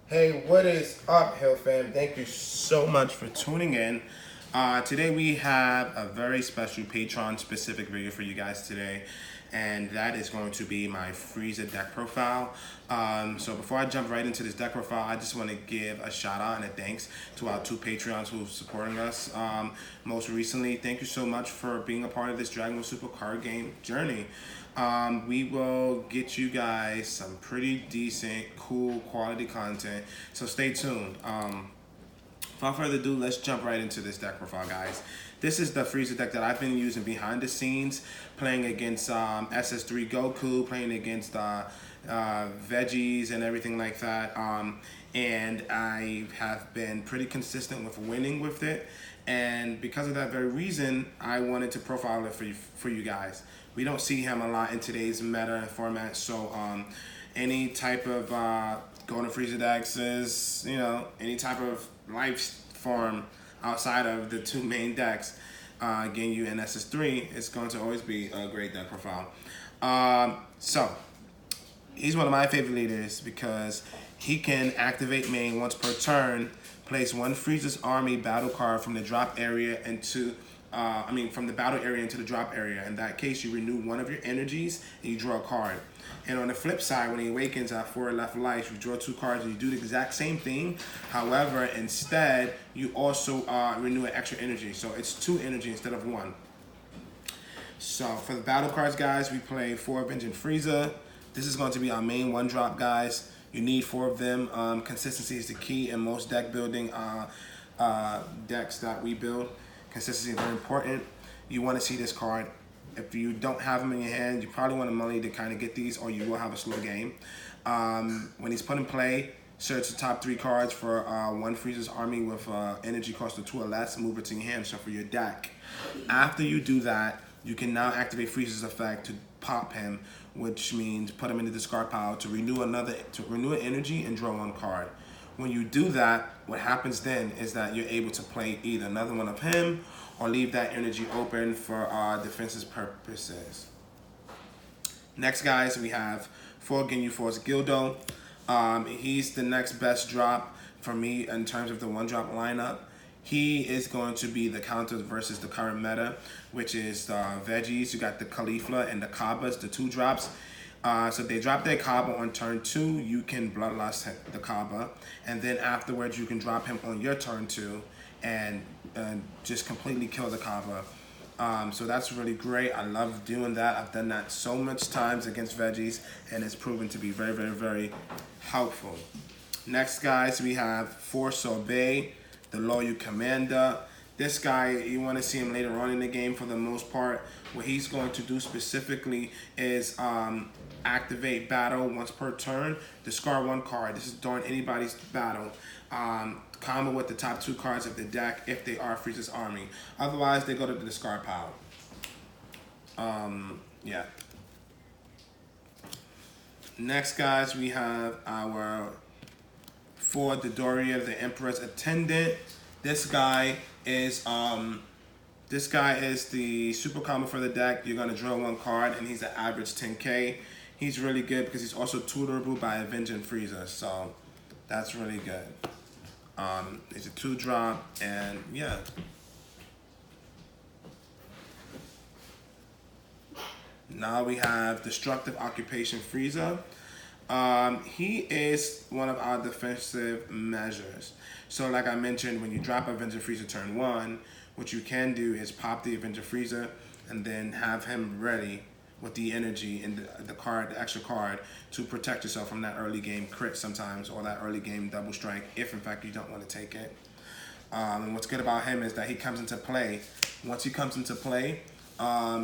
Hey, what is up, Hill fam? Thank you so much for tuning in. Today we have a very special Patron specific video for you guys today, and that is going to be my Frieza deck profile. So before I jump right into this deck profile, I just want to give a shout out and a thanks to our two Patreons who are supporting us most recently. Thank you so much for being a part of this Dragon Ball Super card game journey. We will get you guys some pretty decent, cool, quality content. So stay tuned. Without further ado, let's jump right into this deck profile, guys. This is the Frieza deck that I've been using behind the scenes, playing against SS3 Goku, playing against veggies and everything like that. And I have been pretty consistent with winning with it. And because of that very reason, I wanted to profile it for you guys. We don't see him a lot in today's meta and format, so any type of Golden Frieza decks is, any type of life form outside of the two main decks, Ginyu and SS3, is going to always be a great deck profile. So, he's one of my favorite leaders because he can activate main once per turn, place one Frieza's Army battle card from the drop area into from the battle area into the drop area. In that case, you renew one of your energies and you draw a card. And on the flip side, when he awakens at 4 left life, you draw 2 cards and you do the exact same thing. However, instead, you also renew an extra energy. So it's 2 energy instead of 1. So for the battle cards, guys, we play 4 Avenging Frieza. This is going to be our main 1-drop, guys. You need 4 of them. Consistency is the key in most deck building decks that we build. Consistency is very important. You want to see this card. If you don't have them in your hand, you probably want money to kind of get these, or you will have a slow game. When he's put in play, search the top 3 cards for 1 Frieza's Army with energy cost of 2 or less, move it to your hand, shuffle your deck. After you do that, you can now activate Frieza's effect to pop him, which means put him in the discard pile to renew an energy and draw 1 card. When you do that, what happens then is that you're able to play either another one of him or leave that energy open for defensive purposes. Next, guys, we have 4 Ginyu Force Gildo. He's the next best drop for me in terms of the 1-drop lineup. He is going to be the counter versus the current meta, which is the veggies. You got the Caulifla and the Kabbas, the 2 drops. So if they drop their Kabba on turn 2, you can Bloodlust the Kabba. And then afterwards, you can drop him on your turn 2 and just completely kill the Kabba. So that's really great. I love doing that. I've done that so much times against veggies, and it's proven to be very, very, very helpful. Next, guys, we have 4 Sorbet, the Loyal Commander. This guy, you want to see him later on in the game for the most part. What he's going to do specifically is activate battle once per turn, discard 1 card. This is during anybody's battle. Combo with the top 2 cards of the deck if they are Frieza's Army. Otherwise, they go to the discard pile. Yeah. Next, guys, we have our 4 Dodoria, the Emperor's Attendant. This guy is the super combo for the deck. You're gonna draw 1 card, and he's an average 10k. He's really good because he's also tutorable by Avenging Frieza, so that's really good. It's a 2-drop, and yeah. Now we have Destructive Occupation Frieza. He is one of our defensive measures. So like I mentioned, when you drop Avenger Frieza turn 1, what you can do is pop the Avenger Frieza and then have him ready with the energy and the extra card to protect yourself from that early game crit sometimes, or that early game double strike if in fact you don't want to take it. And what's good about him is that he comes into play. Once he comes into play,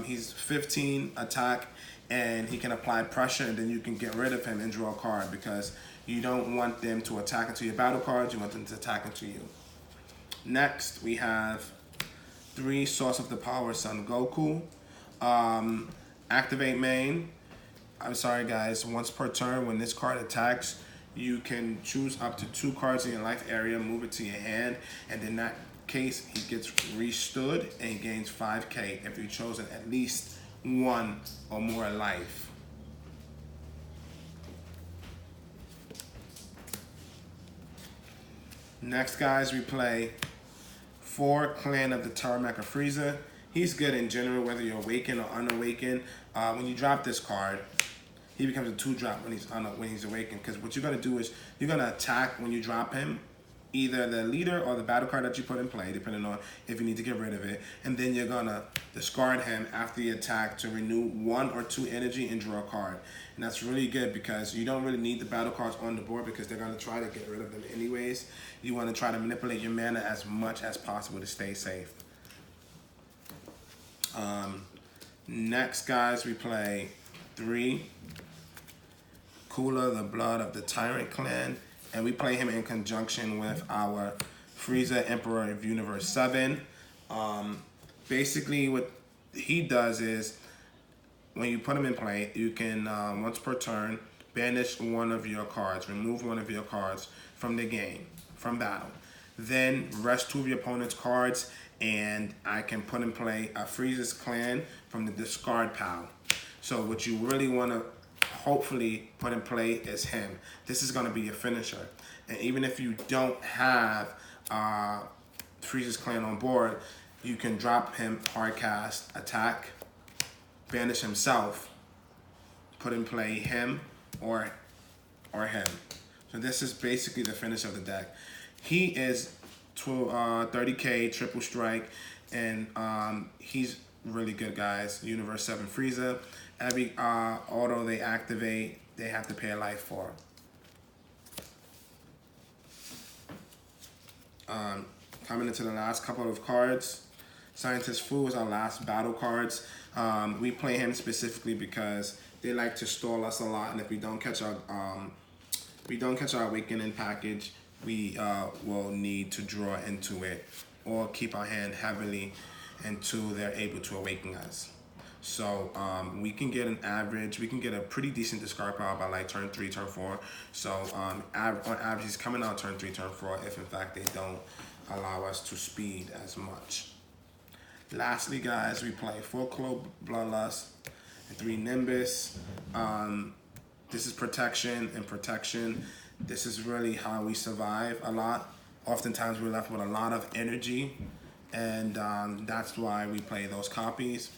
he's 15 attack, and he can apply pressure, and then you can get rid of him and draw a card because you don't want them to attack into your battle cards, you want them to attack into you. Next, we have 3 Source of the Power Son Goku. Activate main. I'm sorry, guys. Once per turn, when this card attacks, you can choose up to 2 cards in your life area, move it to your hand, and in that case, he gets restood and he gains 5k if you've chosen at least 1 or more life. Next, guys, we play 4 Clan of the Tarmac of Frieza. He's good in general, whether you're awakened or unawakened. When you drop this card, he becomes a 2-drop when he's awakened. Because what you're gonna do is you're gonna attack when you drop him, either the leader or the battle card that you put in play, depending on if you need to get rid of it. And then you're gonna discard him after the attack to renew 1 or 2 energy and draw a card. And that's really good because you don't really need the battle cards on the board because they're gonna try to get rid of them anyways. You wanna try to manipulate your mana as much as possible to stay safe. Next, guys, we play 3 Cooler, the Blood of the Tyrant Clan. And we play him in conjunction with our Frieza, Emperor of Universe 7. Basically, what he does is, when you put him in play, you can, once per turn, banish 1 of your cards, remove 1 of your cards from the game, from battle. Then rest 2 of your opponent's cards, and I can put in play a Frieza's Clan from the discard pile. So what you really want to hopefully put in play is him. This is going to be your finisher. And even if you don't have Frieza's Clan on board, you can drop him, hard cast, attack, banish himself, put in play him or him. So this is basically the finish of the deck. He is 30k triple strike, and he's really good, guys. Universe 7 Frieza. Every auto they activate, they have to pay a life for. Coming into the last couple of cards, Scientist Fu is our last battle cards. We play him specifically because they like to stall us a lot, and if we don't catch our awakening package, we will need to draw into it or keep our hand heavily until they're able to awaken us. So we can get an average, we can get a pretty decent discard pile by like turn 3, turn 4. So on average, he's coming out turn 3, turn 4 if in fact they don't allow us to speed as much. Lastly, guys, we play 4 Cloak Bloodlust and 3 Nimbus. This is protection and protection. This is really how we survive a lot. Oftentimes we're left with a lot of energy, and that's why we play those copies.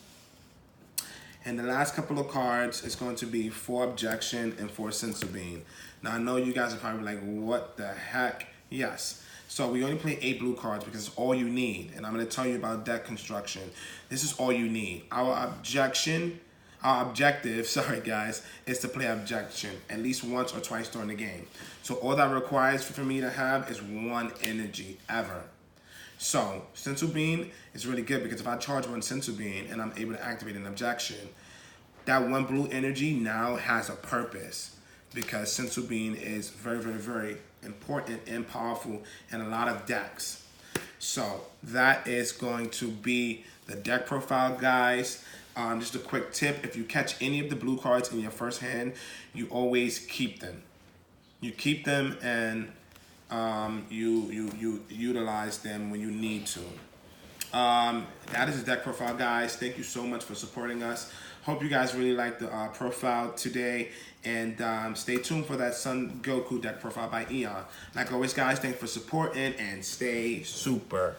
And the last couple of cards is going to be 4 Objection and 4 Sensu Bean. Now I know you guys are probably like, what the heck? Yes. So we only play 8 blue cards because it's all you need. And I'm going to tell you about deck construction. This is all you need. Our objective, sorry guys, is to play Objection at least once or twice during the game. So all that requires for me to have is 1 energy ever. So Sensu Bean is really good because if I charge 1 Sensu Bean and I'm able to activate an Objection, that 1 blue energy now has a purpose, because Sensu Bean is very, very, very important and powerful in a lot of decks. So that is going to be the deck profile, guys. Just a quick tip: if you catch any of the blue cards in your first hand, you always keep them. You keep them, and you utilize them when you need to. That is the deck profile, guys. Thank you so much for supporting us. Hope you guys really liked the profile today, and stay tuned for that Son Goku deck profile by Eon. Like always, guys, thanks for supporting, and stay super.